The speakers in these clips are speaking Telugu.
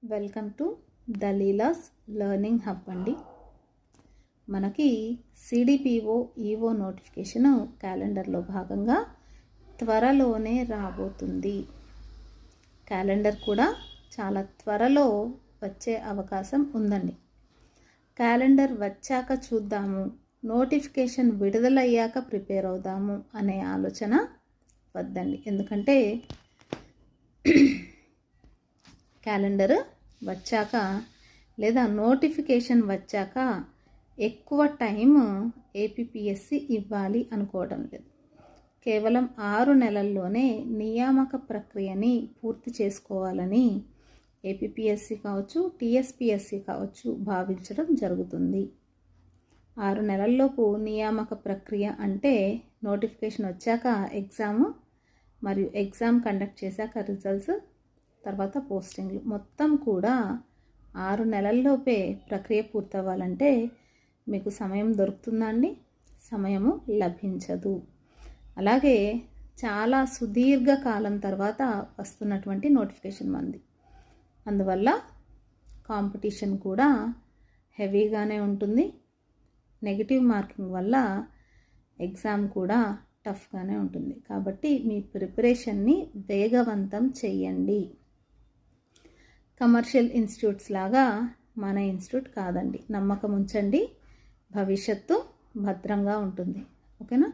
వెల్కమ్ టు దలీలాస్ లెర్నింగ్ హబ్ అండి. మనకి సిడిపిఓ ఈఓ నోటిఫికేషన్ క్యాలెండర్లో భాగంగా త్వరలోనే రాబోతుంది. క్యాలెండర్ కూడా చాలా త్వరలో వచ్చే అవకాశం ఉందండి. క్యాలెండర్ వచ్చాక చూద్దాము, నోటిఫికేషన్ విడుదలయ్యాక ప్రిపేర్ అవుదాము అనే ఆలోచన వద్దండి. ఎందుకంటే క్యాలెండర్ వచ్చాక లేదా నోటిఫికేషన్ వచ్చాక ఎక్కువ టైం ఏపీపీఎస్సీ ఇవ్వాలి అనుకోవడం లేదు. కేవలం 6 నెలల్లోనే నియామక ప్రక్రియని పూర్తి చేసుకోవాలని ఏపీపీఎస్సీ కావచ్చు, టీఎస్పీఎస్సీ కావచ్చు భావించడం జరుగుతుంది. 6 నెలల్లోపు నియామక ప్రక్రియ అంటే నోటిఫికేషన్ వచ్చాక ఎగ్జామ్ మరియు ఎగ్జామ్ కండక్ట్ చేశాక రిజల్ట్స్, తర్వాత పోస్టింగ్లు మొత్తం కూడా 6 నెలల్లోపే ప్రక్రియ పూర్తవ్వాలంటే మీకు సమయం దొరుకుతుందండి? సమయము లభించదు. అలాగే చాలా సుదీర్ఘ కాలం తర్వాత వస్తున్నటువంటి నోటిఫికేషన్ మంది, అందువల్ల కాంపిటీషన్ కూడా హెవీగానే ఉంటుంది. నెగిటివ్ మార్కింగ్ వల్ల ఎగ్జామ్ కూడా టఫ్గానే ఉంటుంది. కాబట్టి మీ ప్రిపరేషన్ని వేగవంతం చేయండి. కమర్షియల్ ఇన్స్టిట్యూట్స్ లాగా మన ఇన్స్టిట్యూట్ కాదండి. నమ్మకం ఉంచండి, భవిష్యత్తు భద్రంగా ఉంటుంది. ఓకేనా?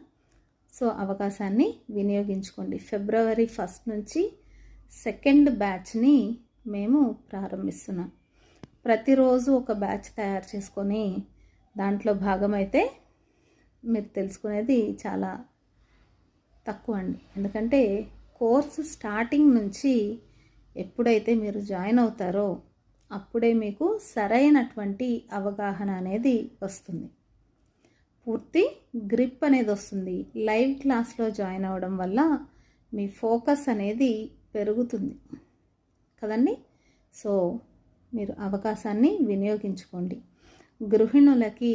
సో అవకాశాన్ని వినియోగించుకోండి. ఫిబ్రవరి 1 నుంచి 2nd బ్యాచ్ని మేము ప్రారంభిస్తున్నాం. ప్రతిరోజు ఒక బ్యాచ్ తయారు చేసుకొని దాంట్లో భాగమైతే మీరు తెలుసుకునేది చాలా తక్కువ అండి. ఎందుకంటే కోర్సు స్టార్టింగ్ నుంచి ఎప్పుడైతే మీరు జాయిన్ అవుతారో అప్పుడే మీకు సరైనటువంటి అవగాహన అనేది వస్తుంది, పూర్తి గ్రిప్ అనేది వస్తుంది. లైవ్ క్లాస్లో జాయిన్ అవ్వడం వల్ల మీ ఫోకస్ అనేది పెరుగుతుంది కదండి. సో మీరు అవకాశాన్ని వినియోగించుకోండి. గృహిణులకి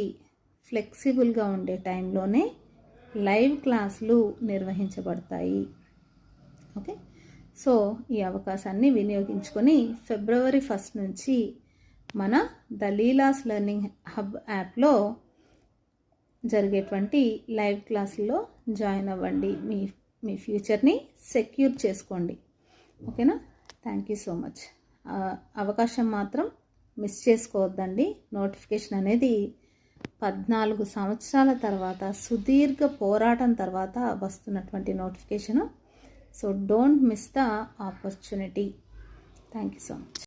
ఫ్లెక్సిబుల్గా ఉండే టైంలోనే లైవ్ క్లాసులు నిర్వహించబడతాయి. ఓకే, సో ఈ అవకాశాన్ని వినియోగించుకొని ఫిబ్రవరి 1 నుంచి మన దలీలాస్ లెర్నింగ్ హబ్ యాప్లో జరిగేటువంటి లైవ్ క్లాసుల్లో జాయిన్ అవ్వండి. మీ ఫ్యూచర్ని సెక్యూర్ చేసుకోండి. ఓకేనా? Thank you so much. అవకాశం మాత్రం మిస్ చేసుకోవద్దండి. నోటిఫికేషన్ అనేది 14 సంవత్సరాల తర్వాత, సుదీర్ఘ పోరాటం తర్వాత వస్తున్నటువంటి notification. So don't miss the opportunity. Thank you so much.